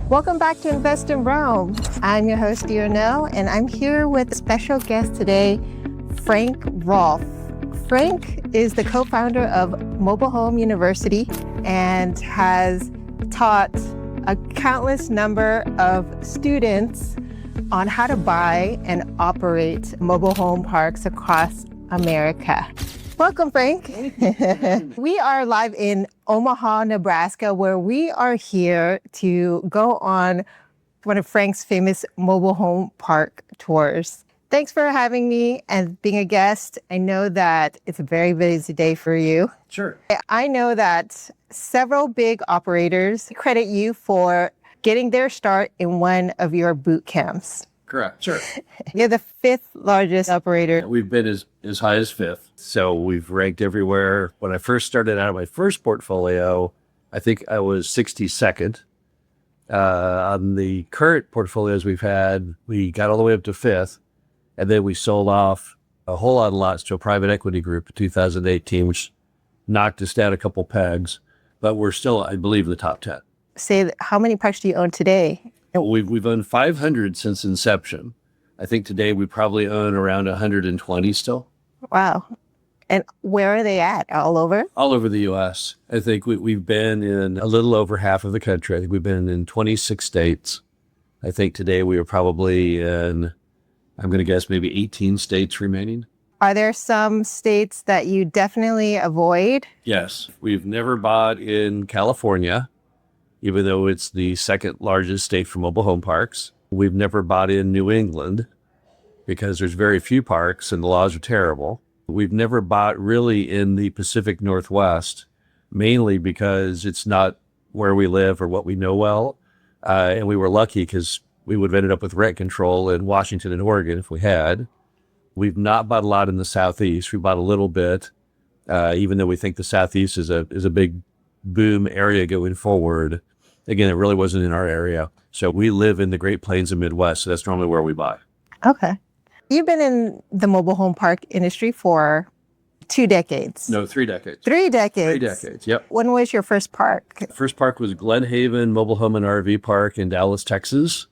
Welcome back to Invest in Rome. I'm your host, Dionel, and I'm here with a special guest today, Frank Rolfe. Frank is the co-founder of Mobile Home University and has taught a countless number of students on how to buy and operate mobile home parks across America. Welcome, Frank. We are live in Omaha, Nebraska, where we are here to go on one of Frank's famous mobile home park tours. Thanks for having me and being a guest. I know that it's a very busy day for you. Sure. I know that several big operators credit you for getting their start in one of your boot camps. Correct. Sure. You're the fifth largest operator. We've been as high as fifth. So we've ranked everywhere. When I first started out of my first portfolio, I think I was 62nd. On the current portfolios we've had, we got all the way up to fifth. And then we sold off a whole lot of lots to a private equity group in 2018, which knocked us down a couple pegs. But we're still, I believe, in the top 10. Say, how many parks do you own today? We've owned 500 since inception. I think today we probably own around 120 still. Wow. And where are they at? All over? All over the U.S. I think we've been in a little over half of the country. I think we've been in 26 states. I think today we are probably in, I'm going to guess, maybe 18 states remaining. Are there some states that you definitely avoid? Yes. We've never bought in California, even though it's the second largest state for mobile home parks. We've never bought in New England because there's very few parks and the laws are terrible. We've never bought really in the Pacific Northwest, mainly because it's not where we live or what we know well. And we were lucky because we would have ended up with rent control in Washington and Oregon if we had. We've not bought a lot in the Southeast. We bought a little bit, even though we think the Southeast is a big boom area going forward. Again, it really wasn't in our area. So we live in the Great Plains and Midwest, so that's normally where we buy. Okay. You've been in the mobile home park industry for 2 decades. No, 3 decades. 3 decades. 3 decades, yep. When was your first park? First park was Glen Haven Mobile Home and RV Park in Dallas, Texas.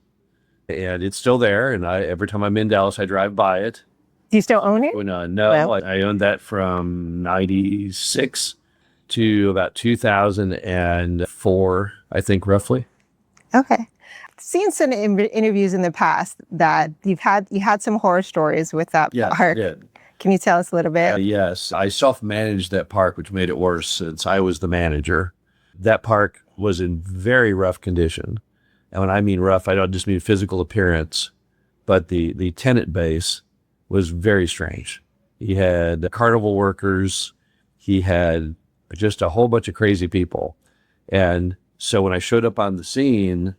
And it's still there. And every time I'm in Dallas, I drive by it. Do you still own it? No, well, I owned that from 96 to about 2004, I think, roughly. Okay. I've seen some interviews in the past that you had some horror stories with that park. Yeah. Can you tell us a little bit? Yes. I self-managed that park, which made it worse since I was the manager. That park was in very rough condition. And when I mean rough, I don't just mean physical appearance, but the tenant base was very strange. He had carnival workers. He had just a whole bunch of crazy people. And so when I showed up on the scene,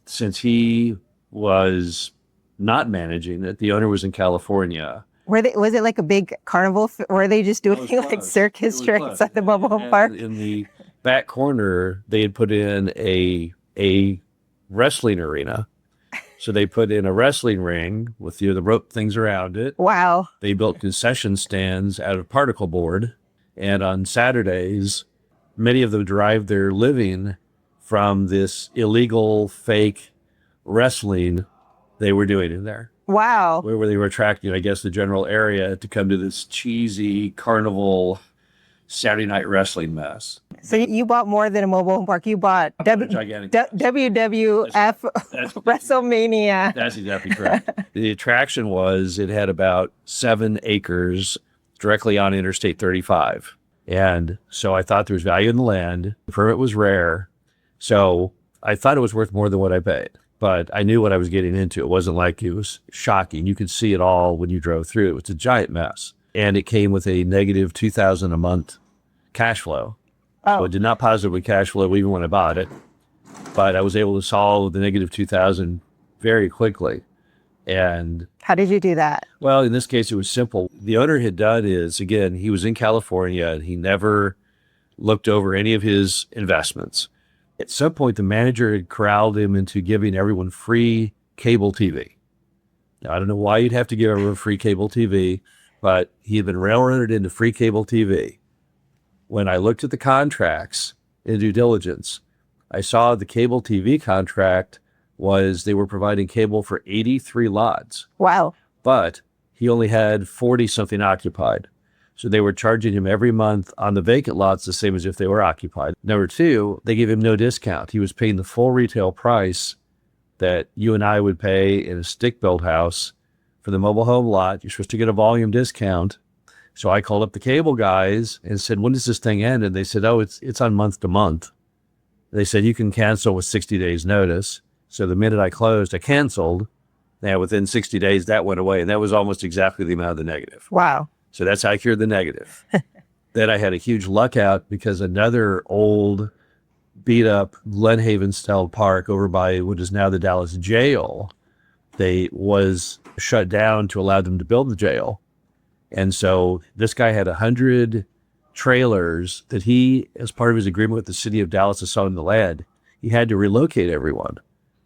since he was not managing it, the owner was in California. Was it like a big carnival? Were they just doing like circus tricks at the mobile home park? In the back corner, they had put in a wrestling arena. So they put in a wrestling ring with the rope things around it. Wow. They built concession stands out of particle board. And on Saturdays, many of them derived their living from this illegal fake wrestling they were doing in there. Wow. Where they were attracting, I guess, the general area to come to this cheesy carnival Saturday night wrestling mess. So you bought more than a mobile home park. You bought gigantic WWF WrestleMania. That's exactly correct. The attraction was it had about 7 acres directly on Interstate 35. And so I thought there was value in the land. The permit was rare. So I thought it was worth more than what I paid. But I knew what I was getting into. It wasn't like it was shocking. You could see it all when you drove through. It was a giant mess. And it came with a negative $2,000 a month cash flow. Oh. So it did not positively cash flow even when I bought it. But I was able to solve the negative $2,000 very quickly. And how did you do that? Well, in this case, it was simple. The owner had done is, again, he was in California and he never looked over any of his investments. At some point, the manager had corralled him into giving everyone free cable TV. Now, I don't know why you'd have to give everyone free cable TV, but he had been railroaded into free cable TV. When I looked at the contracts in due diligence, I saw the cable TV contract was they were providing cable for 83 lots, Wow. but he only had 40 something occupied. So they were charging him every month on the vacant lots the same as if they were occupied. Number two, they gave him no discount. He was paying the full retail price that you and I would pay in a stick-built house for the mobile home lot. You're supposed to get a volume discount. So I called up the cable guys and said, when does this thing end? And they said, oh, it's on month to month. They said, you can cancel with 60 days notice. So the minute I closed, I canceled. Now within 60 days, that went away. And that was almost exactly the amount of the negative. Wow. So that's how I cured the negative. Then I had a huge luck out because another old beat up Glen Haven style park over by what is now the Dallas jail, they was shut down to allow them to build the jail. And so this guy had 100 trailers that he, as part of his agreement with the city of Dallas to sell him the land, he had to relocate everyone.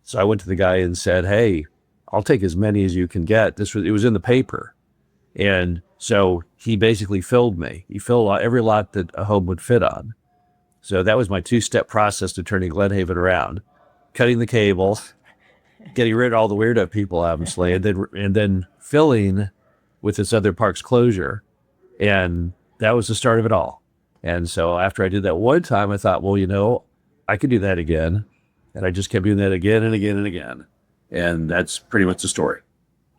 So I went to the guy and said, hey, I'll take as many as you can get. It was in the paper. And so he basically filled me. He filled every lot that a home would fit on. So that was my two-step process to turning Glen Haven around. Cutting the cable, getting rid of all the weirdo people, obviously, and then filling with this other park's closure. And that was the start of it all. And so after I did that one time, I thought, well, I could do that again. And I just kept doing that again and again and again. And that's pretty much the story.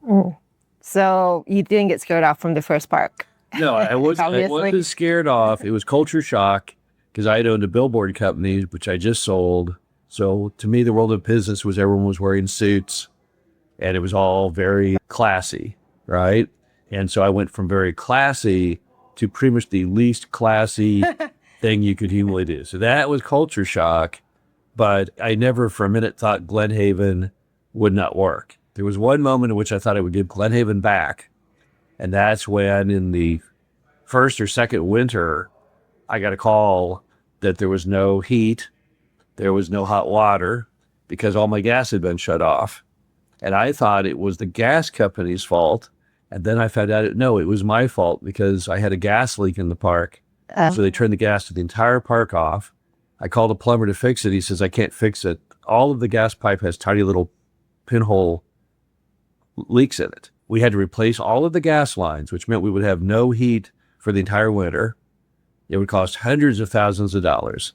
Mm. So you didn't get scared off from the first park? No, I wasn't scared off. It was culture shock because I had owned a billboard company, which I just sold. So to me, the world of business was everyone was wearing suits and it was all very classy, right? And so I went from very classy to pretty much the least classy thing you could humanly do. So that was culture shock, but I never for a minute thought Glen Haven would not work. There was one moment in which I thought I would give Glen Haven back, and that's when in the first or second winter, I got a call that there was no heat, there was no hot water, because all my gas had been shut off. And I thought it was the gas company's fault. And then I found out, no, it was my fault because I had a gas leak in the park. So they turned the gas to the entire park off. I called a plumber to fix it. He says, I can't fix it. All of the gas pipe has tiny little pinhole leaks in it. We had to replace all of the gas lines, which meant we would have no heat for the entire winter. It would cost hundreds of thousands of dollars.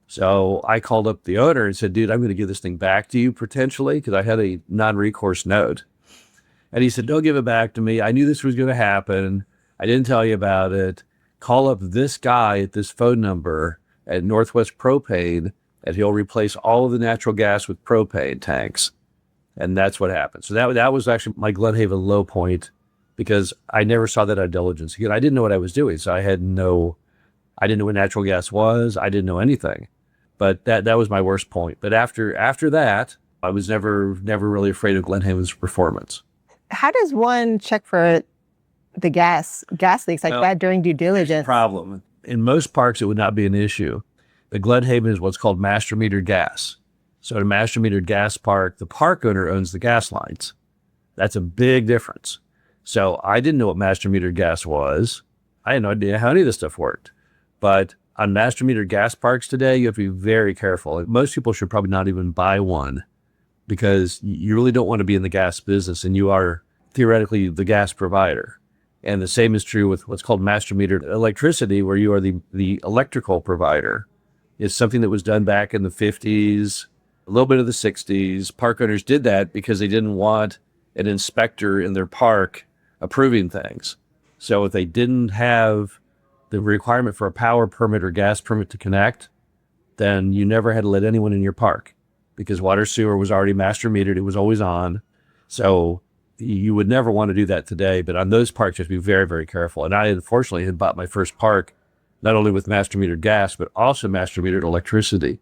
So I called up the owner and said, dude, I'm going to give this thing back to you potentially because I had a non-recourse note. And he said, don't give it back to me. I knew this was going to happen. I didn't tell you about it. Call up this guy at this phone number at Northwest Propane, and he'll replace all of the natural gas with propane tanks. And that's what happened. So that was actually my Glen Haven low point because I never saw that on diligence. Again, I didn't know what I was doing. So I didn't know what natural gas was. I didn't know anything. But that was my worst point. But after that, I was never really afraid of Glen Haven's performance. How does one check for the gas leaks like that during due diligence? Problem. In most parks, it would not be an issue. But Glen Haven is what's called master metered gas. So in a master metered gas park, the park owner owns the gas lines. That's a big difference. So I didn't know what master metered gas was. I had no idea how any of this stuff worked. But on master metered gas parks today, you have to be very careful. Most people should probably not even buy one because you really don't want to be in the gas business and you are theoretically the gas provider. And the same is true with what's called master metered electricity, where you are the electrical provider. It's something that was done back in the 50s, a little bit of the 60s. Park owners did that because they didn't want an inspector in their park approving things. So if they didn't have the requirement for a power permit or gas permit to connect, then you never had to let anyone in your park because water sewer was already master metered. It was always on. So you would never want to do that today. But on those parks, you have to be very, very careful. And I unfortunately had bought my first park, not only with master metered gas, but also master metered electricity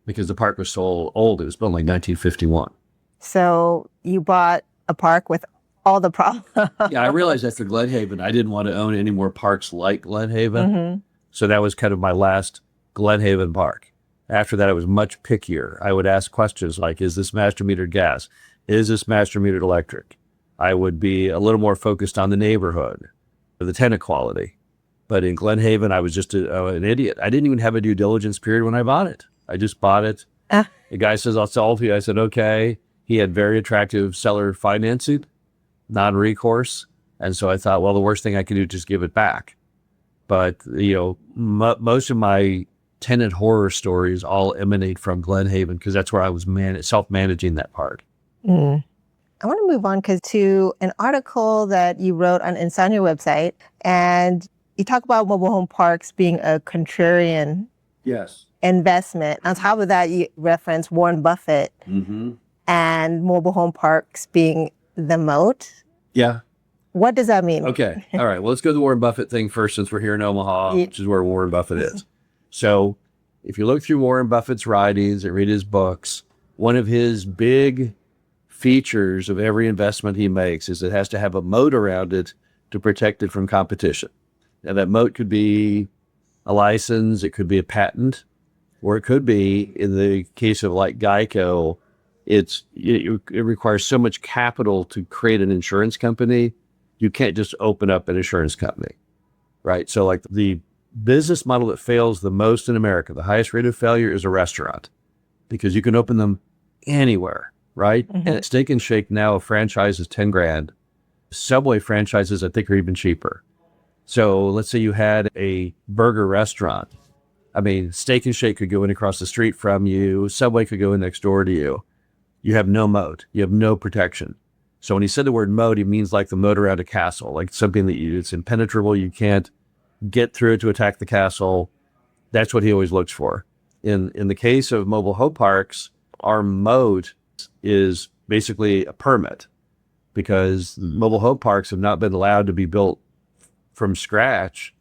because the park was so old. It was built in like 1951. So you bought a park with all the problems. Yeah, I realized after Glen Haven, I didn't want to own any more parks like Glen Haven. Mm-hmm. So that was kind of my last Glen Haven park. After that, I was much pickier. I would ask questions like, is this master metered gas? Is this master metered electric? I would be a little more focused on the neighborhood, the tenant quality. But in Glen Haven, I was just an idiot. I didn't even have a due diligence period when I bought it. I just bought it. The guy says, I'll sell it to you. I said, okay. He had very attractive seller financing, non-recourse. And so I thought, well, the worst thing I could do is just give it back. But, most of my tenant horror stories all emanate from Glen Haven because that's where I was self-managing that part. Mm. I want to move on to an article that you wrote it's on your website, and you talk about mobile home parks being a contrarian investment. On top of that, you reference Warren Buffett and mobile home parks being the moat. Yeah. What does that mean? Okay. All right. Well, let's go to the Warren Buffett thing first, since we're here in Omaha, which is where Warren Buffett is. So if you look through Warren Buffett's writings and read his books, one of his big features of every investment he makes is it has to have a moat around it to protect it from competition. Now, that moat could be a license, it could be a patent, or it could be, in the case of like Geico, it requires so much capital to create an insurance company. You can't just open up an insurance company, right? So like the business model that fails the most in America, the highest rate of failure, is a restaurant, because you can open them anywhere, right? And Steak and Shake now, a franchise is 10 grand. Subway franchises, I think, are even cheaper. So let's say you had a burger restaurant. I mean, Steak and Shake could go in across the street from you. Subway could go in next door to you. You have no moat. You have no protection. So when he said the word moat, he means like the moat around a castle, like something that it's impenetrable. You can't get through it to attack the castle. That's what he always looks for. In the case of mobile home parks, our moat is basically a permit, because mobile home parks have not been allowed to be built from scratch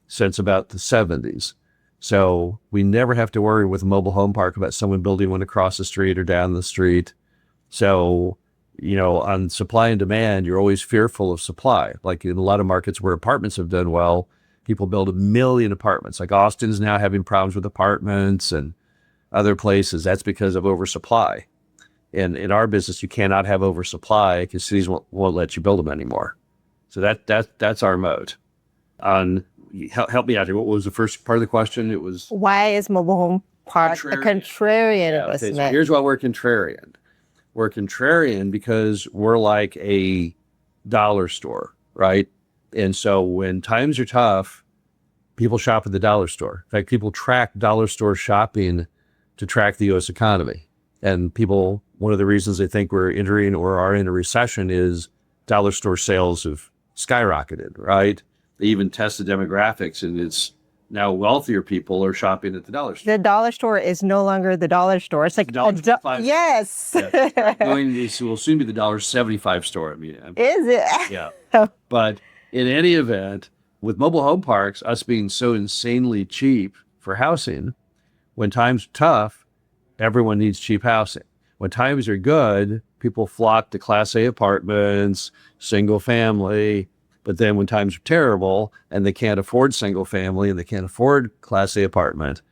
since about the 70s. So we never have to worry with a mobile home park about someone building one across the street or down the street. So, on supply and demand, you're always fearful of supply. Like in a lot of markets where apartments have done well, people build 1 million apartments. Like Austin's now having problems with apartments, and other places. That's because of oversupply. And in our business, you cannot have oversupply because cities won't let you build them anymore. So that's our moat. Help me out here. What was the first part of the question? It was, why is mobile home park a contrarian investment? So here's why we're contrarian. We're contrarian because we're like a dollar store, right? And so when times are tough, people shop at the dollar store. In fact, people track dollar store shopping to track the U.S. economy. And people, one of the reasons they think we're entering or are in a recession is dollar store sales have skyrocketed, right? They even test the demographics, and it's now wealthier people are shopping at the dollar store. The dollar store is no longer the dollar store. It's like yes. It will soon be the $1.75 store. I mean, is it? Yeah. But in any event, with mobile home parks, us being so insanely cheap for housing, when times are tough, everyone needs cheap housing. When times are good, people flock to Class A apartments, single family. But then when times are terrible and they can't afford single family and they can't afford Class A apartment,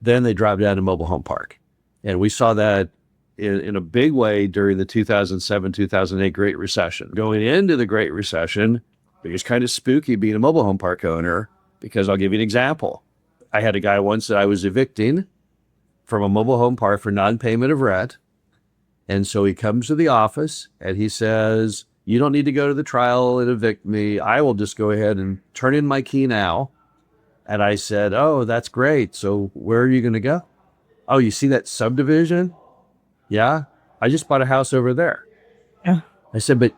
then they drop down to mobile home park. And we saw that in a big way during the 2007, 2008 Great Recession. Going into the Great Recession, it was kind of spooky being a mobile home park owner, because I'll give you an example. I had a guy once that I was evicting from a mobile home park for non-payment of rent. And so he comes to the office and he says, you don't need to go to the trial and evict me. I will just go ahead and turn in my key now. And I said, oh, that's great. So where are you going to go? Oh, you see that subdivision? Yeah. I just bought a house over there. Yeah. I said, but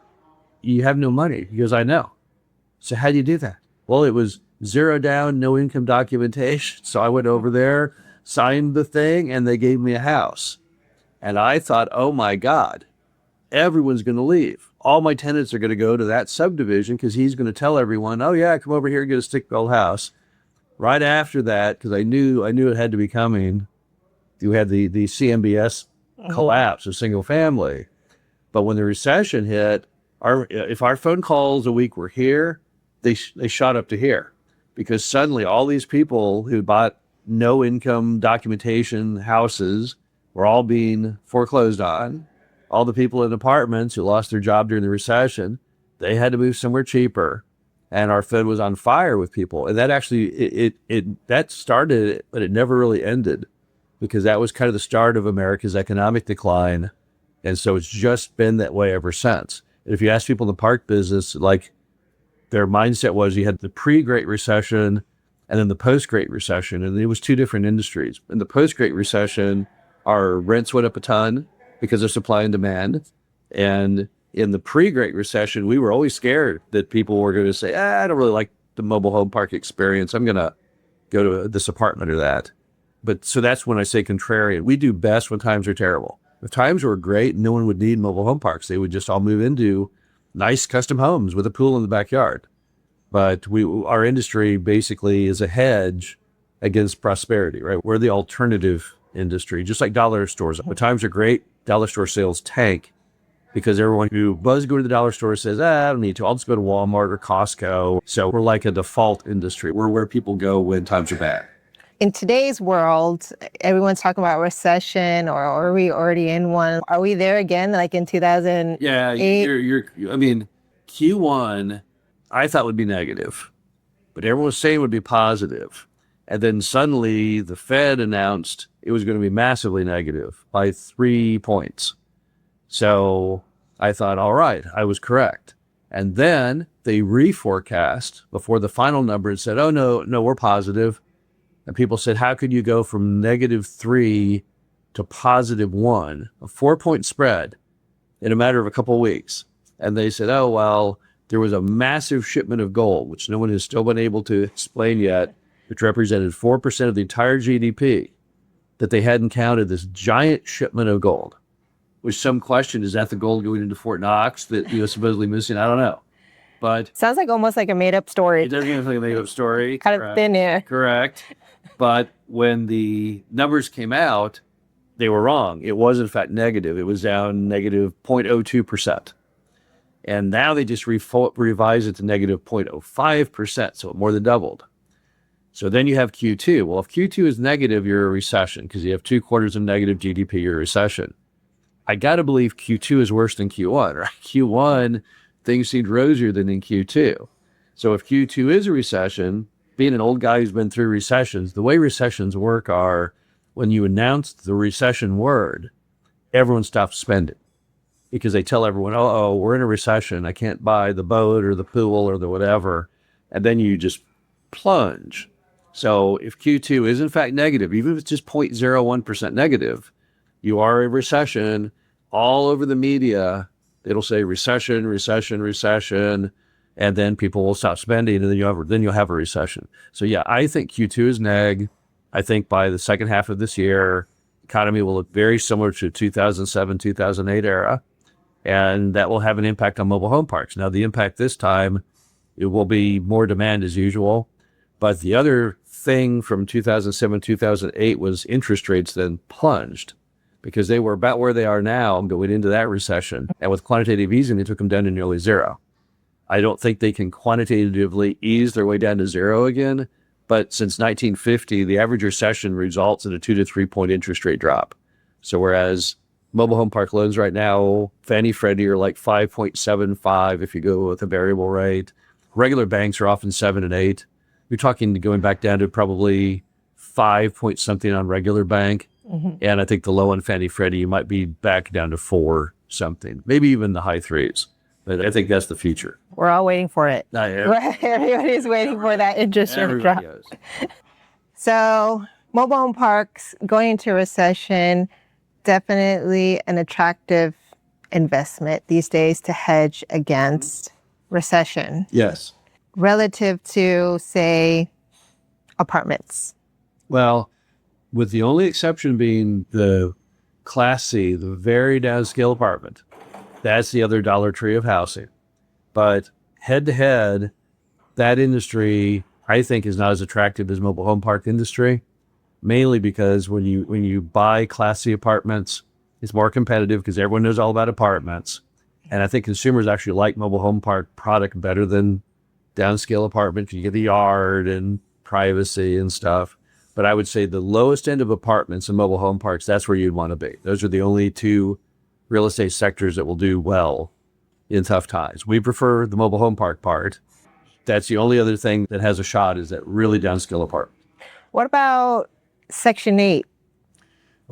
you have no money. He goes, I know. So how do you do that? Well, it was zero down, no income documentation. So I went over there, signed the thing, and they gave me a house. And I thought, oh my God, everyone's going to leave. All my tenants are going to go to that subdivision because he's going to tell everyone, oh yeah, come over here and get a stick-built house. Right after that, because I knew it had to be coming, you had the CMBS collapse of single family. But when the recession hit, if our phone calls a week were here, they shot up to here, because suddenly all these people who bought no income documentation houses were all being foreclosed on. All the people in apartments who lost their job during the recession, they had to move somewhere cheaper. And our Fed was on fire with people. And that actually, that started, but it never really ended. because that was kind of the start of America's economic decline. And so it's just been that way ever since. And if you ask people in the park business, like their mindset was you had the pre-Great Recession and then the post-Great Recession. And it was two different industries. In the post-Great Recession, our rents went up a ton because of supply and demand. And in the pre-Great Recession, we were always scared that people were going to say, I don't really like the mobile home park experience. I'm going to go to this apartment or that. But so that's when I say contrarian. We do best when times are terrible. If times were great, no one would need mobile home parks. They would just all move into nice custom homes with a pool in the backyard. But our industry basically is a hedge against prosperity, right? We're the alternative industry, just like dollar stores. When times are great, dollar store sales tank because everyone who was going to the dollar store says, I don't need to. I'll just go to Walmart or Costco. So we're like a default industry. We're where people go when times are bad. In today's world, everyone's talking about recession, or are we already in one? Are we there again, like in 2008? Yeah, I mean, Q1, I thought would be negative, but everyone was saying would be positive. And then suddenly the Fed announced it was going to be massively negative by 3 points. So I thought, all right, I was correct. And then they reforecast before the final number and said, oh, no, we're positive. And people said, how could you go from -3 to +1, a 4-point spread in a matter of a couple of weeks? And they said, oh, well, there was a massive shipment of gold, which no one has still been able to explain yet, which represented 4% of the entire GDP, that they hadn't counted this giant shipment of gold, which some question, is that the gold going into Fort Knox that supposedly missing? I don't know. But sounds like almost like a made-up story. It does sound like a made-up story. Kind of thin air. Correct. But when the numbers came out, they were wrong. It was, in fact, negative. It was down negative 0.02%. And now they just revised it to negative 0.05%, so it more than doubled. So then you have Q2. Well, if Q2 is negative, you're a recession because you have 2 quarters of negative GDP, you're a recession. I got to believe Q2 is worse than Q1, right? Q1, things seemed rosier than in Q2. So if Q2 is a recession, being an old guy who's been through recessions, the way recessions work are when you announce the recession word, everyone stops spending because they tell everyone, oh, we're in a recession. I can't buy the boat or the pool or the whatever. And then you just plunge. So if Q2 is in fact negative, even if it's just 0.01% negative, you are a recession. All over the media, it'll say recession, recession, recession. And then people will stop spending, and then you'll have a recession. So yeah, I think Q2 is neg. I think by the second half of this year, economy will look very similar to 2007, 2008 era, and that will have an impact on mobile home parks. Now, the impact this time, it will be more demand as usual, but the other thing from 2007, 2008 was interest rates then plunged because they were about where they are now going into that recession, and with quantitative easing, they took them down to nearly zero. I don't think they can quantitatively ease their way down to zero again. But since 1950, the average recession results in a 2 to 3 point interest rate drop. So whereas mobile home park loans right now, Fannie Freddie are like 5.75 if you go with a variable rate. Regular banks are often 7 and 8. You're talking going back down to probably 5 point something on regular bank. Mm-hmm. And I think the low on Fannie Freddie, you might be back down to 4 something, maybe even the high 3s. But I think that's the future. We're all waiting for it. Everybody's waiting for that interest rate drop. So mobile home parks going into recession, definitely an attractive investment these days to hedge against recession. Yes. Relative to, say, apartments. Well, with the only exception being the Class C, the very downscale apartment. That's the other Dollar Tree of housing. But head to head, that industry, I think, is not as attractive as mobile home park industry, mainly because when you buy Class C apartments, it's more competitive because everyone knows all about apartments. And I think consumers actually like mobile home park product better than downscale apartments. You get the yard and privacy and stuff. But I would say the lowest end of apartments and mobile home parks, that's where you'd want to be. Those are the only two real estate sectors that will do well in tough times. We prefer the mobile home park part. That's the only other thing that has a shot is that really downscale apartment. What about Section 8?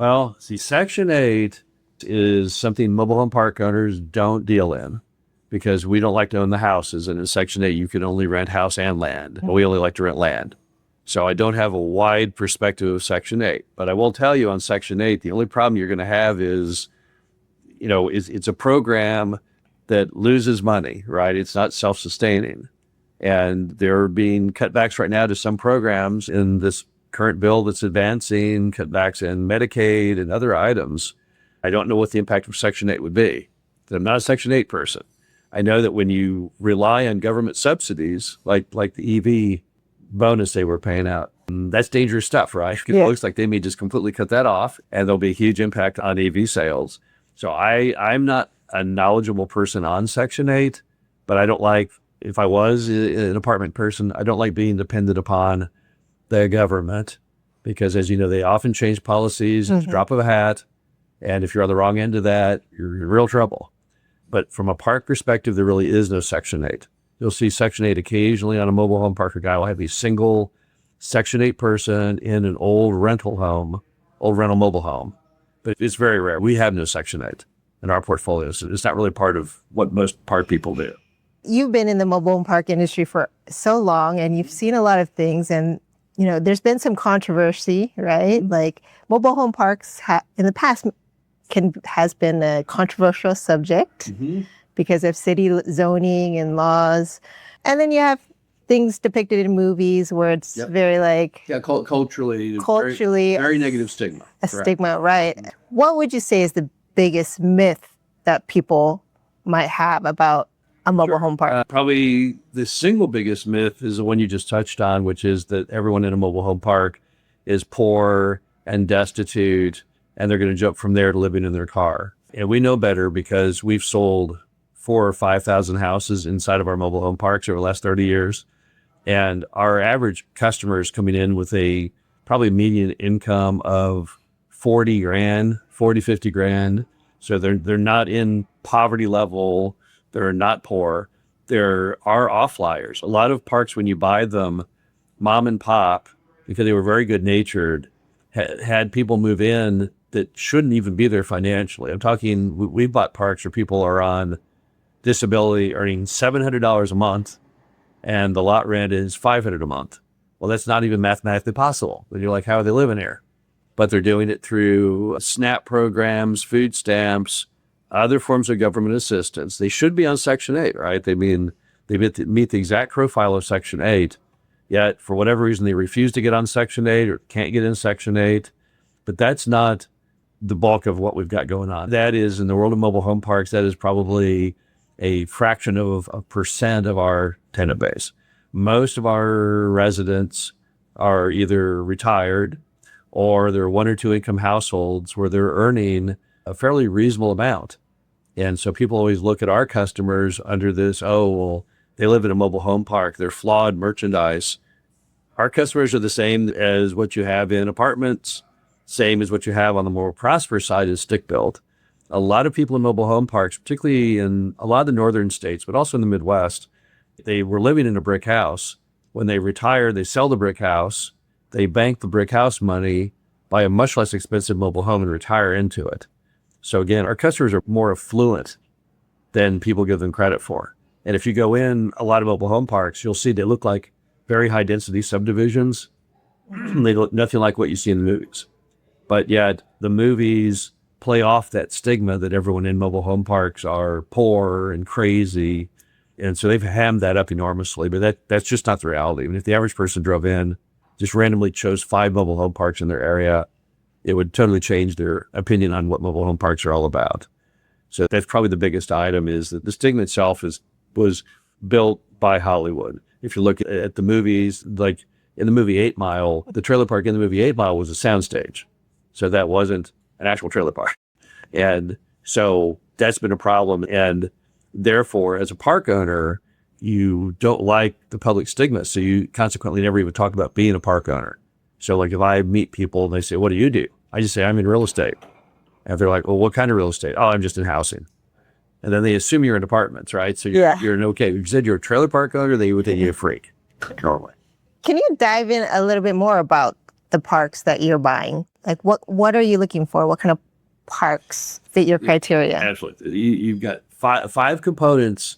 Well, see, Section 8 is something mobile home park owners don't deal in because we don't like to own the houses. And in Section 8, you can only rent house and land. We only like to rent land. So I don't have a wide perspective of Section 8. But I will tell you on Section 8, the only problem you're going to have is, it's a program that loses money, right? It's not self-sustaining. And there are being cutbacks right now to some programs in this current bill that's advancing, cutbacks in Medicaid and other items. I don't know what the impact of Section 8 would be. I'm not a Section 8 person. I know that when you rely on government subsidies, like the EV bonus they were paying out, that's dangerous stuff, right? It looks like they may just completely cut that off and there'll be a huge impact on EV sales. So I'm not a knowledgeable person on Section 8, but I don't like, if I was an apartment person, I don't like being dependent upon the government because, as you know, they often change policies at the drop of a hat. And if you're on the wrong end of that, you're in real trouble. But from a park perspective, there really is no Section 8. You'll see Section 8 occasionally on a mobile home park. A guy will have a single Section 8 person in an old rental mobile home. But it's very rare. We have no Section 8 in our portfolio. So it's not really part of what most park people do. You've been in the mobile home park industry for so long and you've seen a lot of things and, there's been some controversy, right? Like mobile home parks in the past has been a controversial subject because of city zoning and laws. And then you have things depicted in movies where it's very culturally very negative stigma. Stigma, right? What would you say is the biggest myth that people might have about a mobile home park? Probably the single biggest myth is the one you just touched on, which is that everyone in a mobile home park is poor and destitute, and they're going to jump from there to living in their car. And we know better because we've sold 4,000 or 5,000 houses inside of our mobile home parks over the last 30 years. And our average customer is coming in with a probably median income of 40 grand, 40, 50 grand. So they're not in poverty level. They're not poor. There are offliers. A lot of parks, when you buy them, mom and pop, because they were very good natured, had people move in that shouldn't even be there financially. I'm talking, we bought parks where people are on disability earning $700 a month and the lot rent is $500 a month. Well, that's not even mathematically possible. And you're like, how are they living here? But they're doing it through SNAP programs, food stamps, other forms of government assistance. They should be on Section 8, right? They meet the exact profile of Section 8, yet for whatever reason they refuse to get on Section 8 or can't get in Section 8. But that's not the bulk of what we've got going on. That is, in the world of mobile home parks, that is probably a fraction of a percent of our tenant base. Most of our residents are either retired or they're one or two income households where they're earning a fairly reasonable amount. And so people always look at our customers under this, they live in a mobile home park, they're flawed merchandise. Our customers are the same as what you have in apartments, same as what you have on the more prosperous side is stick-built. A lot of people in mobile home parks, particularly in a lot of the northern states, but also in the Midwest, they were living in a brick house. When they retire, they sell the brick house, they bank the brick house money, buy a much less expensive mobile home and retire into it. So again, our customers are more affluent than people give them credit for. And if you go in a lot of mobile home parks, you'll see they look like very high density subdivisions. They look nothing like what you see in the movies. But yet the movies play off that stigma that everyone in mobile home parks are poor and crazy. And so they've hammed that up enormously, but that's just not the reality. I mean, if the average person drove in, just randomly chose 5 mobile home parks in their area, it would totally change their opinion on what mobile home parks are all about. So that's probably the biggest item, is that the stigma itself was built by Hollywood. If you look at the movies, like in the movie 8 Mile, the trailer park in the movie 8 Mile was a soundstage. So that wasn't an actual trailer park. And so that's been a problem. And therefore, as a park owner, you don't like the public stigma. So you consequently never even talk about being a park owner. So like if I meet people and they say, what do you do? I just say, I'm in real estate. And they're like, well, what kind of real estate? Oh, I'm just in housing. And then they assume you're in apartments, right? So you're an okay. If you said you're a trailer park owner, they would think you're a freak normally. Can you dive in a little bit more about the parks that you're buying? Like what are you looking for? What kind of parks fit your criteria? Absolutely. You've got five components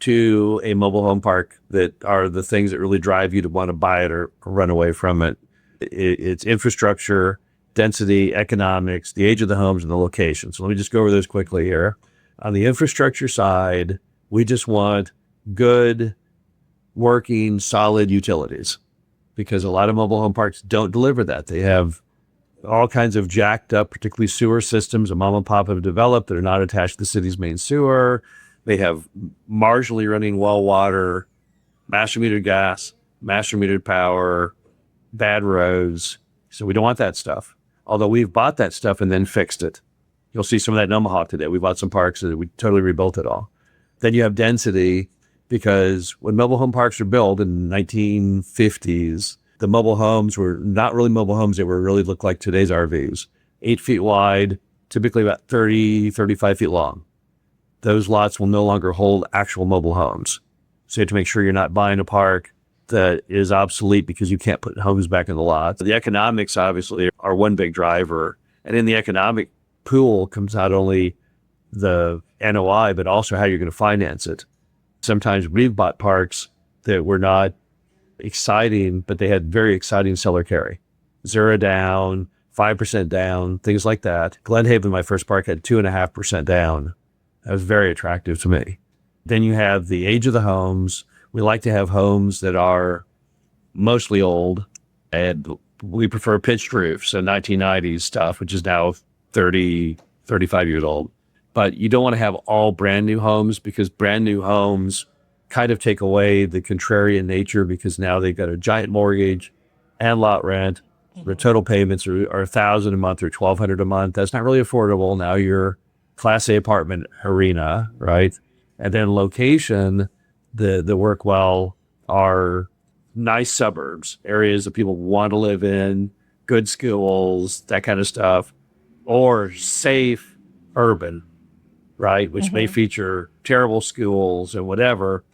to a mobile home park that are the things that really drive you to want to buy it or run away from it. It's infrastructure, density, economics, the age of the homes, and the location. So let me just go over those quickly here. On the infrastructure side, we just want good, working, solid utilities, because a lot of mobile home parks don't deliver that. They have all kinds of jacked up, particularly sewer systems that mom and pop have developed that are not attached to the city's main sewer. They have marginally running well water, master metered gas, master metered power, bad roads. So we don't want that stuff. Although we've bought that stuff and then fixed it. You'll see some of that in Omaha today. We bought some parks that we totally rebuilt it all. Then you have density, because when mobile home parks were built in the 1950s, the mobile homes were not really mobile homes. They were really looked like today's RVs, 8 feet wide, typically about 30, 35 feet long. Those lots will no longer hold actual mobile homes. So you have to make sure you're not buying a park that is obsolete because you can't put homes back in the lot. The economics obviously are one big driver. And in the economic pool comes not only the NOI, but also how you're going to finance it. Sometimes we've bought parks that were not exciting, but they had very exciting seller carry. 0 down, 5% down, things like that. Glenhaven, my first park, had 2.5% down. That was very attractive to me. Then you have the age of the homes. We like to have homes that are mostly old, and we prefer pitched roofs, so 1990s stuff, which is now 30, 35 years old. But you don't want to have all brand new homes, because brand new homes kind of take away the contrarian nature, because now they've got a giant mortgage and lot rent. The total payments are $1,000 a month or $1,200 a month. That's not really affordable. Now you're Class A apartment arena, right? And then location, the work well are nice suburbs, areas that people want to live in, good schools, that kind of stuff, or safe urban, right? Which may feature terrible schools and whatever,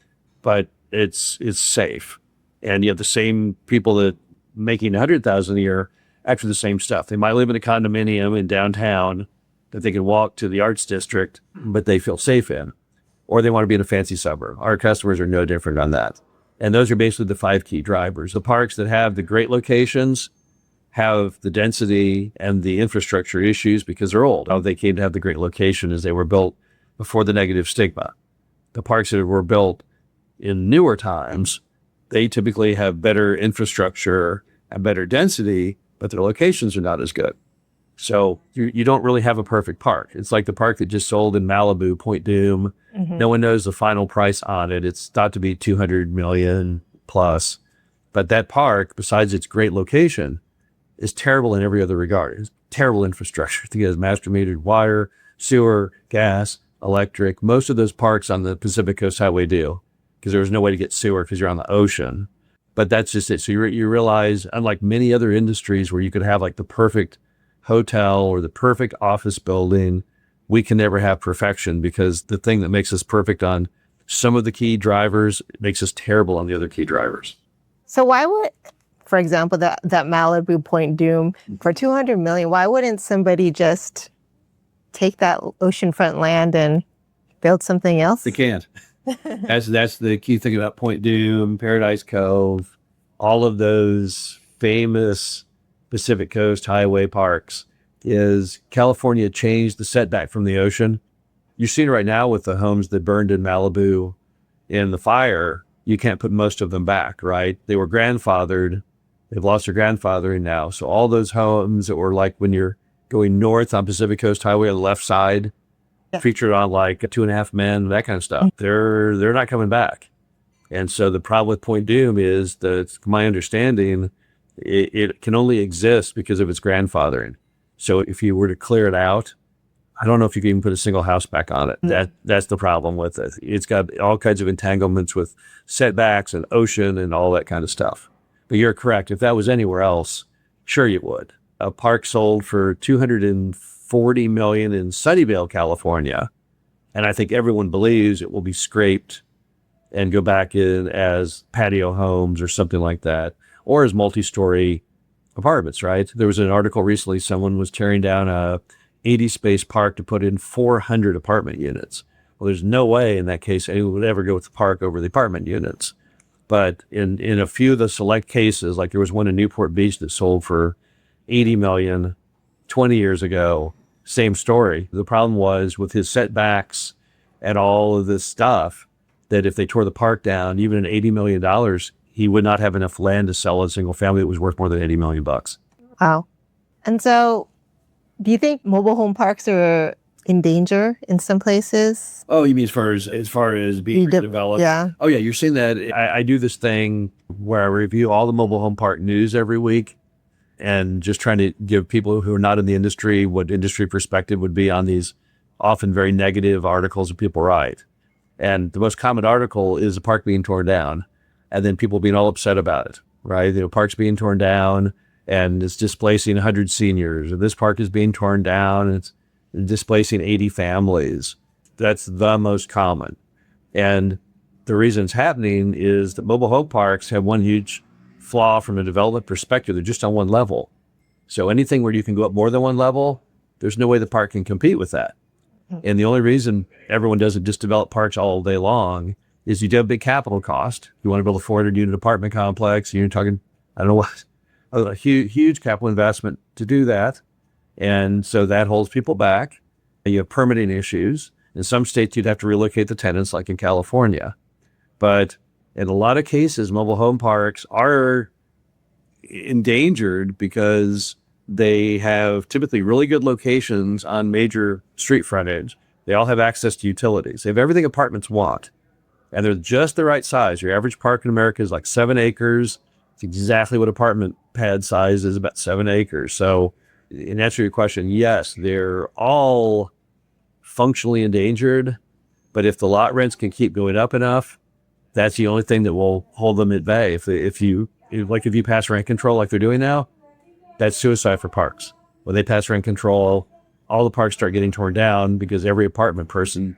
but it's safe. And you have the same people that making $100,000 a year after the same stuff. They might live in a condominium in downtown that they can walk to the arts district, but they feel safe in, or they want to be in a fancy suburb. Our customers are no different on that. And those are basically the 5 key drivers. The parks that have the great locations have the density and the infrastructure issues because they're old. How they came to have the great location is they were built before the negative stigma. The parks that were built in newer times, they typically have better infrastructure and better density, but their locations are not as good. So you don't really have a perfect park. It's like the park that just sold in Malibu, Point Doom. No one knows the final price on it. It's thought to be $200 million plus. But that park, besides its great location, is terrible in every other regard. It's terrible infrastructure. I think it has master metered water, sewer, gas, electric. Most of those parks on the Pacific Coast Highway do, because there was no way to get sewer because you're on the ocean. But that's just it. So you realize, unlike many other industries where you could have like the perfect hotel or the perfect office building, we can never have perfection, because the thing that makes us perfect on some of the key drivers makes us terrible on the other key drivers. So why would, for example, that Malibu Point Doom for $200 million, why wouldn't somebody just take that oceanfront land and build something else? They can't. That's the key thing about Point Doom, Paradise Cove, all of those famous Pacific Coast Highway parks, is California changed the setback from the ocean. You're seeing it right now with the homes that burned in Malibu in the fire. You can't put most of them back, right? They were grandfathered. They've lost their grandfathering now. So all those homes that were like when you're going north on Pacific Coast Highway on the left side, featured on like 2.5 Men, that kind of stuff, they're not coming back. And so the problem with Point Doom is that, my understanding, it can only exist because of its grandfathering. So if you were to clear it out, I don't know if you can even put a single house back on it. That's the problem with it. It's got all kinds of entanglements with setbacks and ocean and all that kind of stuff. But you're correct. If that was anywhere else, sure you would. A park sold for $240 million in Sunnyvale, California, and I think everyone believes it will be scraped and go back in as patio homes or something like that, or as multi-story apartments, right? There was an article recently, someone was tearing down a 80 space park to put in 400 apartment units. Well, there's no way in that case anyone would ever go with the park over the apartment units. But in a few of the select cases, like there was one in Newport Beach that sold for 80 million 20 years ago, same story. The problem was with his setbacks and all of this stuff, that if they tore the park down, even at $80 million, he would not have enough land to sell a single family that was worth more than 80 million bucks. Wow. And so do you think mobile home parks are in danger in some places? Oh, you mean as far as being redeveloped? Yeah. Oh, yeah. You're seeing that. I do this thing where I review all the mobile home park news every week and just trying to give people who are not in the industry what industry perspective would be on these often very negative articles that people write. And the most common article is a park being torn down and then people being all upset about it, right? The park's being torn down and it's displacing 100 seniors, or this park is being torn down and it's displacing 80 families. That's the most common. And the reason it's happening is that mobile home parks have one huge flaw from a development perspective. They're just on one level. So anything where you can go up more than one level, there's no way the park can compete with that. And the only reason everyone doesn't just develop parks all day long is you do have a big capital cost. You want to build a 400 unit apartment complex, you're talking, I don't know what, a huge capital investment to do that. And so that holds people back. You have permitting issues. In some states, you'd have to relocate the tenants, like in California. But in a lot of cases, mobile home parks are endangered because they have typically really good locations on major street frontage. They all have access to utilities. They have everything apartments want. And they're just the right size. Your average park in America is like 7 acres. It's exactly what apartment pad size is, about 7 acres. So in answer to your question, yes, they're all functionally endangered. But if the lot rents can keep going up enough, that's the only thing that will hold them at bay. If you pass rent control like they're doing now, that's suicide for parks. When they pass rent control, all the parks start getting torn down because every apartment person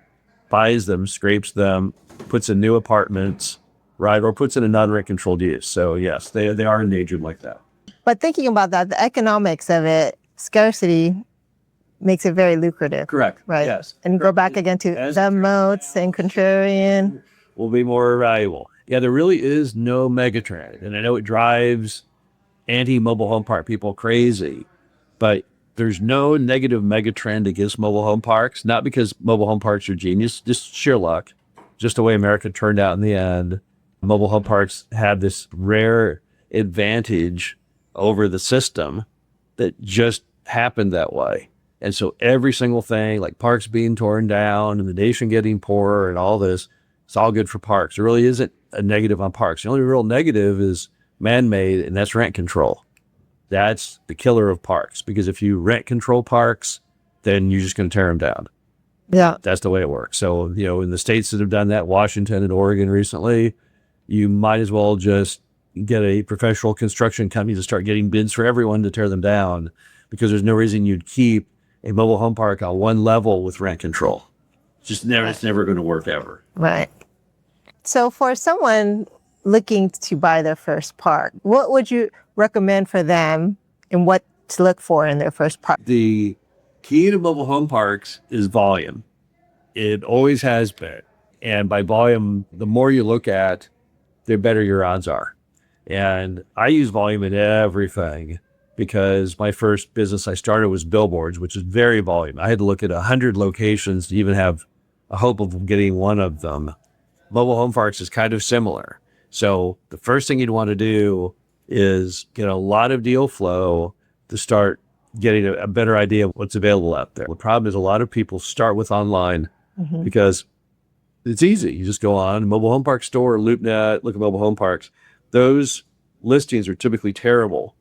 buys them, scrapes them, puts in new apartments, right, or puts in a non-rent controlled use. So yes, they are endangered like that. But thinking about that, the economics of it, scarcity makes it very lucrative. Correct. Right. Yes. And go back again to the moats and Contrarian. Will be more valuable. Yeah, there really is no megatrend. And I know it drives anti-mobile home park people crazy, but there's no negative megatrend against mobile home parks, not because mobile home parks are genius, just sheer luck, just the way America turned out in the end. Mobile home parks have this rare advantage over the system that just happened that way. And so every single thing, like parks being torn down and the nation getting poorer and all this, it's all good for parks. There really isn't a negative on parks. The only real negative is man-made, and that's rent control. That's the killer of parks, because if you rent control parks, then you're just going to tear them down. Yeah. That's the way it works. So, in the states that have done that, Washington and Oregon recently, you might as well just get a professional construction company to start getting bids for everyone to tear them down, because there's no reason you'd keep a mobile home park on one level with rent control. It's never going to work ever. Right. So for someone looking to buy their first park, what would you recommend for them and what to look for in their first park? The key to mobile home parks is volume. It always has been. And by volume, the more you look at, the better your odds are. And I use volume in everything, because my first business I started was billboards, which is very volume. I had to look at 100 locations to even have a hope of getting one of them. Mobile home parks is kind of similar. So the first thing you'd want to do is get a lot of deal flow to start getting a better idea of what's available out there. The problem is a lot of people start with online because it's easy. You just go on mobile home park store, LoopNet, look at mobile home parks. Those listings are typically terrible.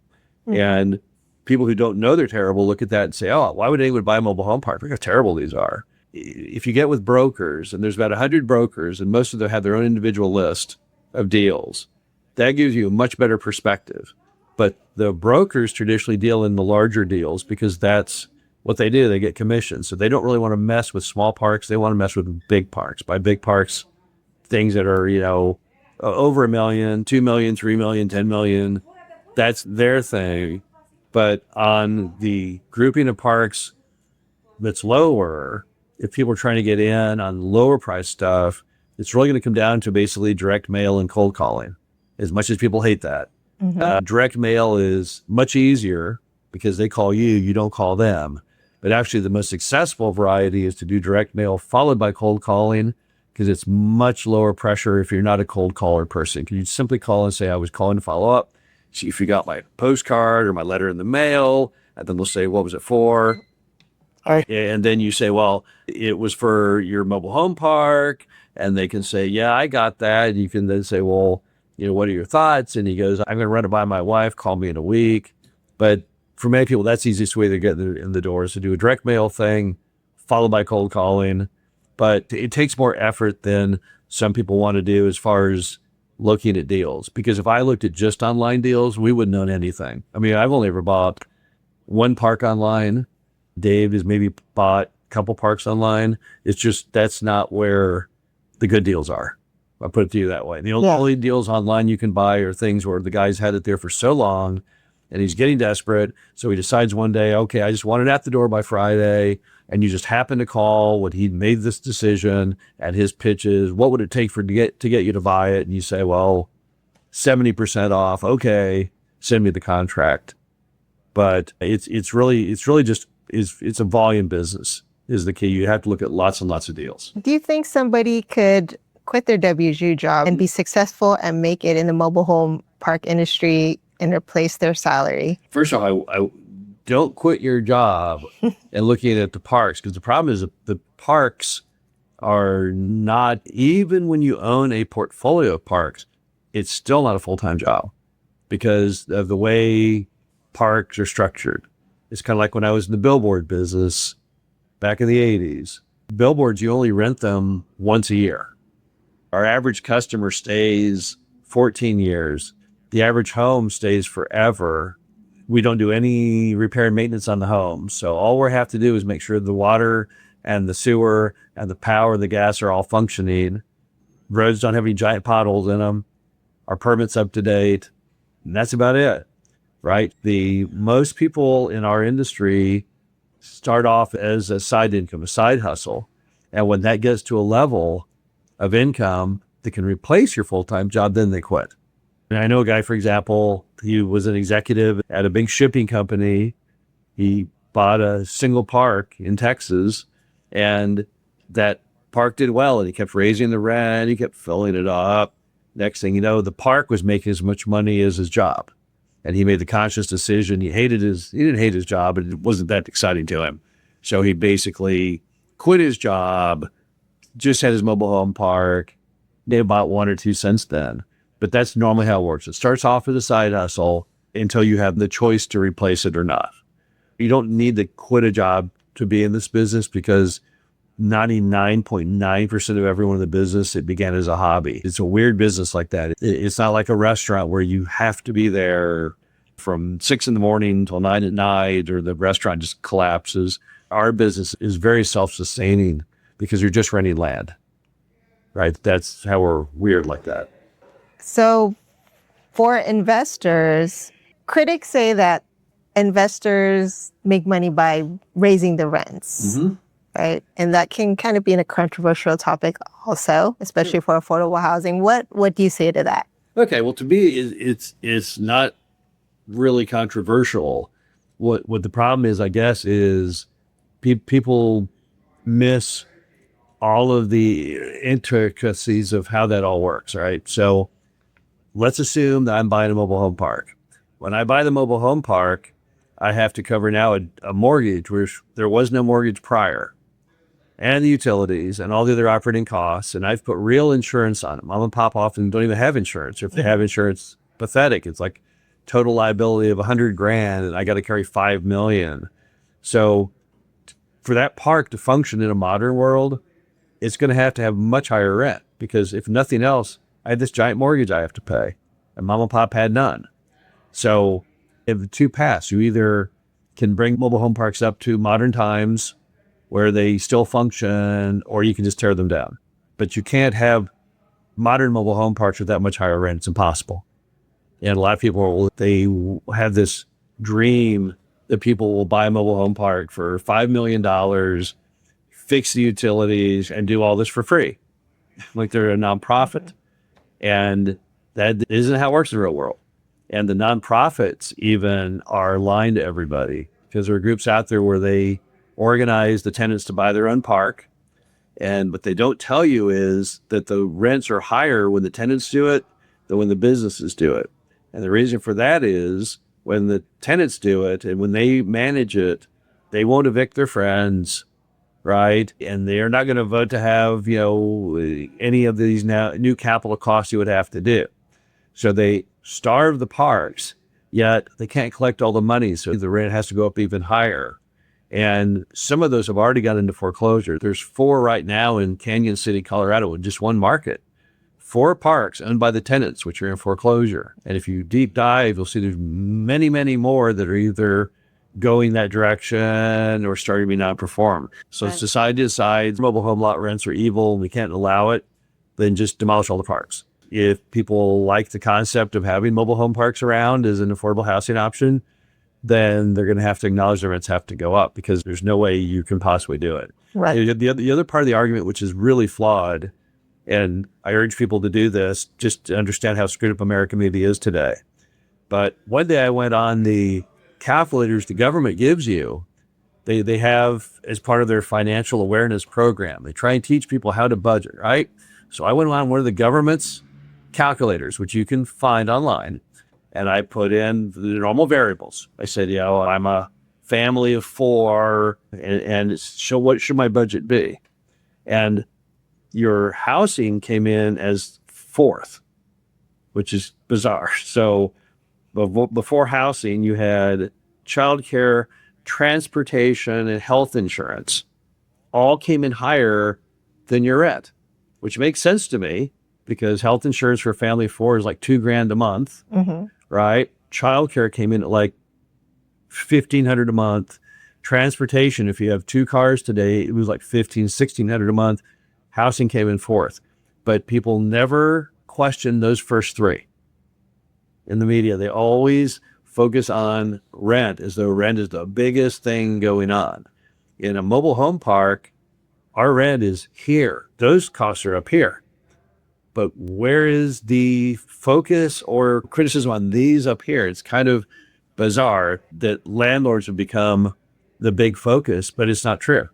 And people who don't know they're terrible look at that and say, oh, why would anyone buy a mobile home park? Look how terrible these are. If you get with brokers, and there's about 100 brokers, and most of them have their own individual list of deals, that gives you a much better perspective. But the brokers traditionally deal in the larger deals because that's what they do. They get commissions. So they don't really want to mess with small parks. They want to mess with big parks. By big parks, things that are, over $1 million, $2 million, $3 million, $10 million. That's their thing. But on the grouping of parks that's lower, if people are trying to get in on lower price stuff, it's really going to come down to basically direct mail and cold calling, as much as people hate that. Direct mail is much easier because they call you, you don't call them. But actually the most successful variety is to do direct mail followed by cold calling, because it's much lower pressure if you're not a cold caller person. Can you simply call and say, I was calling to follow up, see if you got my postcard or my letter in the mail, and then they'll say, what was it for? And then you say, well, it was for your mobile home park. And they can say, yeah, I got that. You can then say, well, what are your thoughts? And he goes, I'm going to run it by my wife. Call me in a week. But for many people, that's the easiest way to get in the door is to do a direct mail thing, followed by cold calling. But it takes more effort than some people want to do as far as looking at deals. Because if I looked at just online deals, we wouldn't own anything. I mean, I've only ever bought one park online. Dave has maybe bought a couple parks online. It's just, that's not where the good deals are. I put it to you that way. The only deals online you can buy are things where the guy's had it there for so long and he's getting desperate. So he decides one day, okay, I just want it at the door by Friday. And you just happen to call when he'd made this decision, and his pitch is, what would it take to get you to buy it? And you say, well, 70% off. Okay, send me the contract. But it's really just, it's a volume business is the key. You have to look at lots and lots of deals. Do you think somebody could quit their WSU job and be successful and make it in the mobile home park industry and replace their salary? First of all, I don't quit your job and looking at the parks, because the problem is the parks are not, even when you own a portfolio of parks, it's still not a full-time job because of the way parks are structured. It's kind of like when I was in the billboard business back in the 80s. Billboards, you only rent them once a year. Our average customer stays 14 years. The average home stays forever. We don't do any repair and maintenance on the home. So all we have to do is make sure the water and the sewer and the power and the gas are all functioning. Roads don't have any giant potholes in them. Our permit's up to date. And that's about it, right? Most people in our industry start off as a side income, a side hustle. And when that gets to a level of income that can replace your full-time job, then they quit. And I know a guy, for example, he was an executive at a big shipping company. He bought a single park in Texas, and that park did well, and he kept raising the rent. He kept filling it up. Next thing you know, the park was making as much money as his job. And he made the conscious decision. He didn't hate his job, but it wasn't that exciting to him. So he basically quit his job, just had his mobile home park, made about 1 or 2 cents then. But that's normally how it works. It starts off as a side hustle until you have the choice to replace it or not. You don't need to quit a job to be in this business, because 99.9% of everyone in the business, it began as a hobby. It's a weird business like that. It's not like a restaurant where you have to be there from 6 in the morning till 9 at night, or the restaurant just collapses. Our business is very self-sustaining because you're just renting land, right? That's how we're weird like that. So for investors, critics say that investors make money by raising the rents, right? And that can kind of be a controversial topic also, especially for affordable housing. What do you say to that? Okay, well, to me, it's not really controversial. What the problem is, I guess, is people miss all of the intricacies of how that all works, right? So let's assume that I'm buying a mobile home park. When I buy the mobile home park, I have to cover now a mortgage, which there was no mortgage prior, and the utilities and all the other operating costs. And I've put real insurance on it. Mom and pop often don't even have insurance. Or if they have insurance, pathetic. It's like total liability of $100,000, and I got to carry $5 million. So for that park to function in a modern world, it's going to have much higher rent, because if nothing else, I had this giant mortgage I have to pay, and mom and pop had none. So if the two pass, you either can bring mobile home parks up to modern times where they still function, or you can just tear them down. But you can't have modern mobile home parks with that much higher rent. It's impossible. And a lot of people, they have this dream that people will buy a mobile home park for $5 million, fix the utilities, and do all this for free. Like they're a nonprofit. And that isn't how it works in the real world. And the nonprofits even are lying to everybody, because there are groups out there where they organize the tenants to buy their own park. And what they don't tell you is that the rents are higher when the tenants do it than when the businesses do it. And the reason for that is when the tenants do it and when they manage it, they won't evict their friends, right? And they're not going to vote to have, any of these now new capital costs you would have to do. So they starve the parks, yet they can't collect all the money. So the rent has to go up even higher. And some of those have already got into foreclosure. There's 4 right now in Canyon City, Colorado, in just one market. 4 parks owned by the tenants, which are in foreclosure. And if you deep dive, you'll see there's many, many more that are either going that direction or starting to be non-perform. So if society decides mobile home lot rents are evil and we can't allow it, then just demolish all the parks. If people like the concept of having mobile home parks around as an affordable housing option, then they're going to have to acknowledge the rents have to go up, because there's no way you can possibly do it. Right. The other part of the argument, which is really flawed, and I urge people to do this just to understand how screwed up America maybe is today. But one day I went on the calculators the government gives you. They have as part of their financial awareness program. They try and teach people how to budget, right? So I went on one of the government's calculators, which you can find online. And I put in the normal variables. I said, I'm a family of 4, and so what should my budget be? And your housing came in as 4th, which is bizarre. So before housing, you had childcare, transportation, and health insurance. All came in higher than your rent, which makes sense to me, because health insurance for a family of 4 is like $2,000 a month. Mm-hmm. Right? Childcare came in at like $1,500 a month. Transportation, if you have 2 cars today, it was like $1,600 a month. Housing came in 4th. But people never question those first 3 in the media. They always focus on rent as though rent is the biggest thing going on. In a mobile home park, our rent is here. Those costs are up here. But where is the focus or criticism on these up here? It's kind of bizarre that landlords have become the big focus, but it's not true.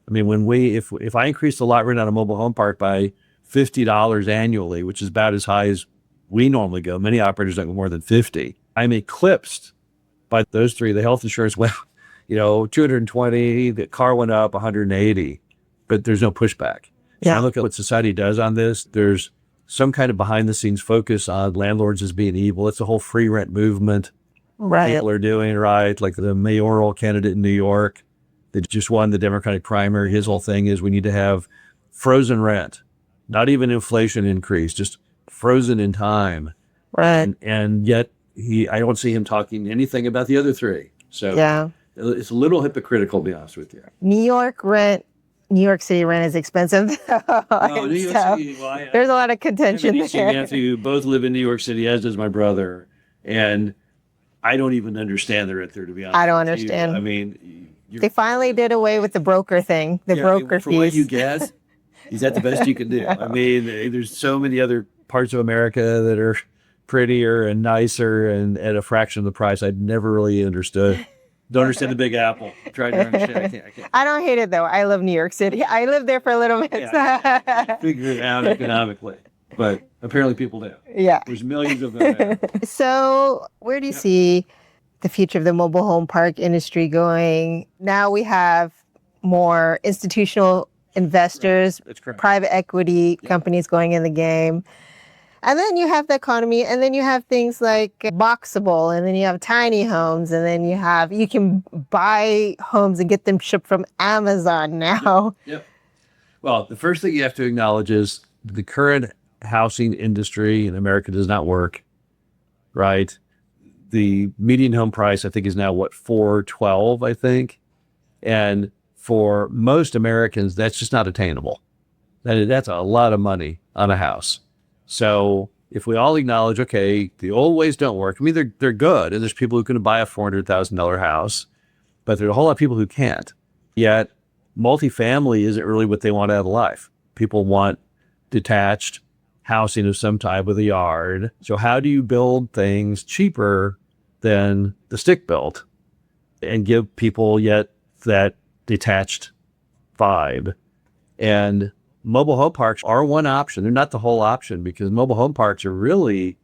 I mean, if I increase the lot rent on a mobile home park by $50 annually, which is about as high as we normally go, many operators don't go more than 50, I'm eclipsed by those 3. The health insurance went, 220, the car went up 180, but there's no pushback. Yeah. I look at what society does on this. There's some kind of behind the scenes focus on landlords as being evil. It's a whole free rent movement. Right. People are doing, right? Like the mayoral candidate in New York that just won the Democratic primary. His whole thing is we need to have frozen rent, not even inflation increase, just frozen in time. Right. And yet I don't see him talking anything about the other 3. So yeah, it's a little hypocritical, to be honest with you. New York City rent is expensive. No, New York City. Well, there's a lot of contention there. Nancy, both live in New York City, as does my brother, and I don't even understand the rent there, to be honest. I don't understand. I mean, they finally did away with the broker thing, broker fees. For what you get, is that the best you can do? I mean, there's so many other parts of America that are prettier and nicer and at a fraction of the price. I'd never really understood. Don't understand the Big Apple. Try to understand. I can't. I don't hate it, though. I love New York City. I lived there for a little bit. Yeah. Figure it out economically. But apparently people do. Yeah. There's millions of them there. So where do you see the future of the mobile home park industry going? Now we have more institutional investors, private equity companies going in the game. And then you have the economy, and then you have things like boxable, and then you have tiny homes, and then you can buy homes and get them shipped from Amazon now. Yep. Well, the first thing you have to acknowledge is the current housing industry in America does not work, right? The median home price, I think, is now $412, I think. And for most Americans, that's just not attainable. That's a lot of money on a house. So if we all acknowledge, okay, the old ways don't work. I mean, they're good. And there's people who can buy a $400,000 house, but there's a whole lot of people who can't. Yet multifamily isn't really what they want out of life. People want detached housing of some type with a yard. So how do you build things cheaper than the stick built and give people yet that detached vibe? And mobile home parks are one option. They're not the whole option, because mobile home parks are really,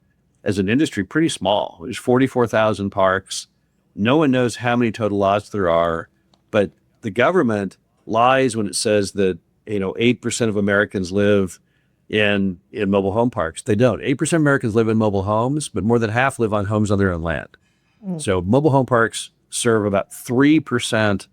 as an industry, pretty small. There's 44,000 parks. No one knows how many total lots there are, but the government lies when it says that 8% of Americans live in mobile home parks. They don't. 8% of Americans live in mobile homes, but more than half live on homes on their own land. So mobile home parks serve about 3%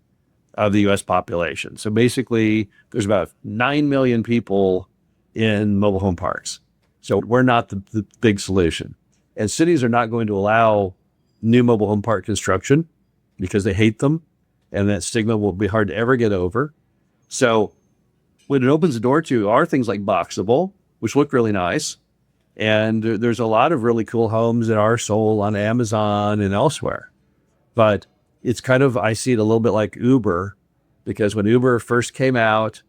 of the U.S. population. So basically, there's about 9 million people in mobile home parks. So we're not the big solution. And cities are not going to allow new mobile home park construction because they hate them, and that stigma will be hard to ever get over. So what it opens the door to are things like boxable, which look really nice. And there's a lot of really cool homes that are sold on Amazon and elsewhere. But it's kind of, I see it a little bit like Uber, because when Uber first came out,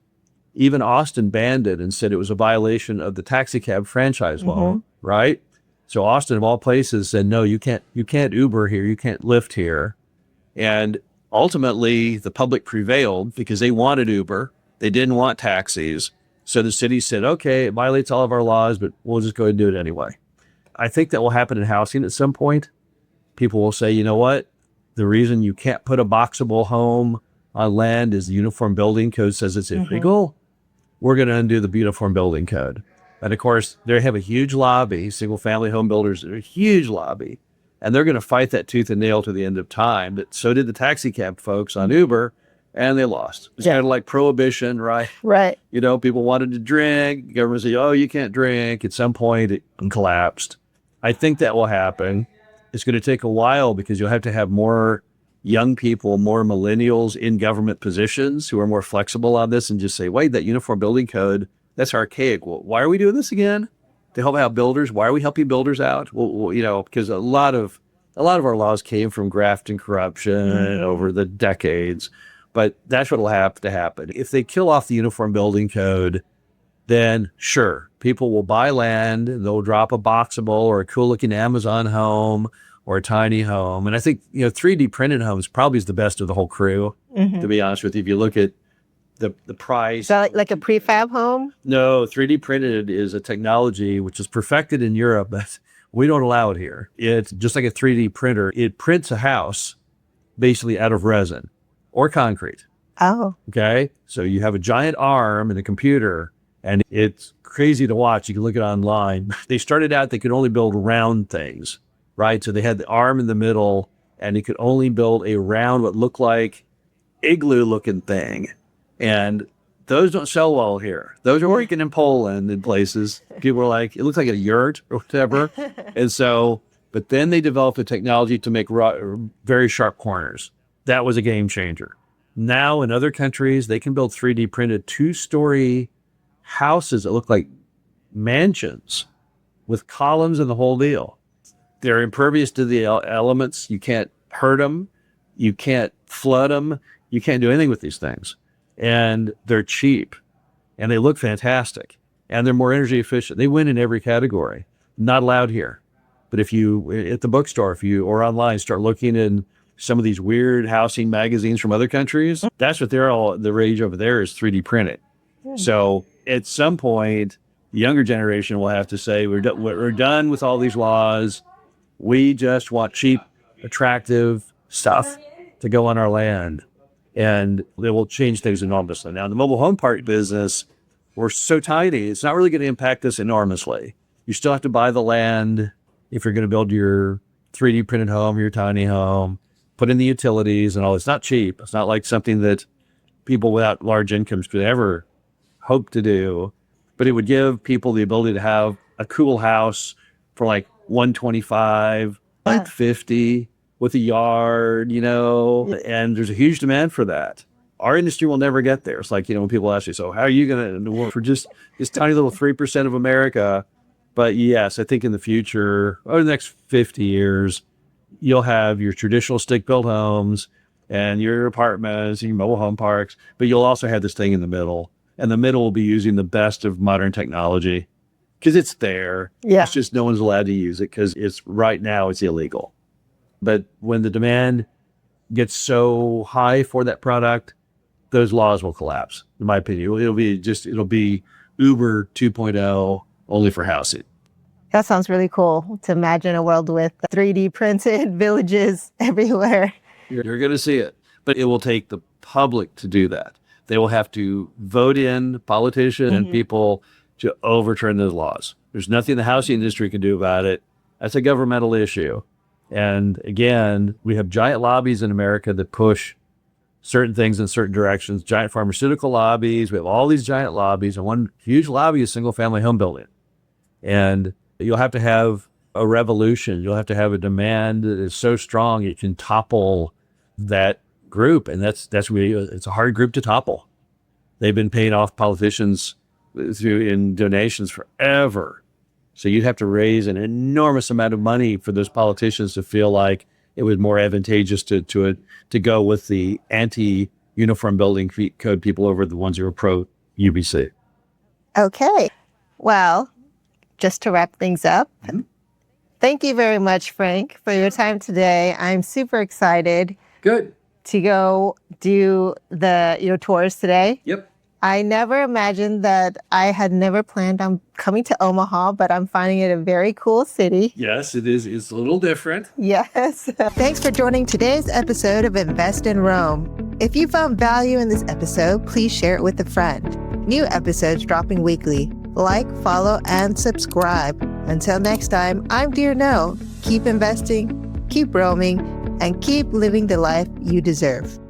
even Austin banned it and said it was a violation of the taxi cab franchise law, right? So Austin, of all places, said, no, you can't Uber here, you can't Lyft here. And ultimately, the public prevailed because they wanted Uber. They didn't want taxis. So the city said, okay, it violates all of our laws, but we'll just go ahead and do it anyway. I think that will happen in housing at some point. People will say, you know what? The reason you can't put a boxable home on land is the Uniform Building Code says it's illegal. We're going to undo the Uniform Building Code. And of course, they have a huge lobby. Single family home builders are a huge lobby. And they're going to fight that tooth and nail to the end of time. But so did the taxi cab folks on Uber, and they lost. It's kind of like prohibition, right? Right. People wanted to drink. Government said, oh, you can't drink. At some point, it collapsed. I think that will happen. It's going to take a while because you'll have to have more young people, more millennials in government positions who are more flexible on this and just say, wait, that Uniform Building Code, that's archaic. Well, why are we doing this again? To help out builders? Why are we helping builders out? Well, because a lot of our laws came from graft and corruption over the decades. But that's what will have to happen. If they kill off the Uniform Building Code, then sure, people will buy land, they'll drop a boxable or a cool looking Amazon home or a tiny home. And I think, 3D printed homes probably is the best of the whole crew, to be honest with you. If you look at the price. Is that like a prefab home? No, 3D printed is a technology which is perfected in Europe, but we don't allow it here. It's just like a 3D printer. It prints a house basically out of resin or concrete. Oh. Okay. So you have a giant arm and a computer, and it's crazy to watch. You can look it online. They started out, they could only build round things, right? So they had the arm in the middle, and it could only build a round, what looked like igloo looking thing. And those don't sell well here. Those are working in Poland and places. People are like, it looks like a yurt or whatever. And so, but then they developed a technology to make very sharp corners. That was a game changer. Now in other countries, they can build 3D printed 2-story houses that look like mansions with columns and the whole deal. They're impervious to the elements. You can't hurt them. You can't flood them. You can't do anything with these things. And they're cheap, and they look fantastic, and they're more energy efficient. They win in every category. Not allowed here. But if you, at the bookstore, or online, start looking in some of these weird housing magazines from other countries, that's what the rage over there is 3D printed. So at some point, the younger generation will have to say, we're done with all these laws. We just want cheap, attractive stuff to go on our land. And they will change things enormously. Now, in the mobile home park business, we're so tiny, it's not really going to impact us enormously. You still have to buy the land if you're going to build your 3D printed home, your tiny home, put in the utilities and all. It's not cheap. It's not like something that people without large incomes could ever hope to do. But it would give people the ability to have a cool house for like $125, $150. With a yard, and there's a huge demand for that. Our industry will never get there. It's like, when people ask you, so how are you going to work for just this tiny little 3% of America? But yes, I think in the future, over the next 50 years, you'll have your traditional stick-built homes and your apartments and your mobile home parks, but you'll also have this thing in the middle. And the middle will be using the best of modern technology because it's there. Yeah. It's just no one's allowed to use it because right now it's illegal. But when the demand gets so high for that product, those laws will collapse, in my opinion. It'll be Uber 2.0 only for housing. That sounds really cool to imagine a world with 3D printed villages everywhere. You're going to see it, but it will take the public to do that. They will have to vote in politicians and people to overturn those laws. There's nothing the housing industry can do about it. That's a governmental issue. And again, we have giant lobbies in America that push certain things in certain directions, giant pharmaceutical lobbies. We have all these giant lobbies, and one huge lobby is single family home building. And you'll have to have a revolution. You'll have to have a demand that is so strong it can topple that group. And that's really, it's a hard group to topple. They've been paying off politicians in donations forever. So you'd have to raise an enormous amount of money for those politicians to feel like it was more advantageous to go with the anti-uniform building code people over the ones who are pro-UBC. Okay. Well, just to wrap things up, thank you very much, Frank, for your time today. I'm super excited. Good. To go do your tours today. Yep. I never imagined that I had never planned on coming to Omaha, but I'm finding it a very cool city. Yes, it is. It's a little different. Yes. Thanks for joining today's episode of Invest in Rome. If you found value in this episode, please share it with a friend. New episodes dropping weekly. Like, follow, and subscribe. Until next time, I'm Dear No. Keep investing, keep roaming, and keep living the life you deserve.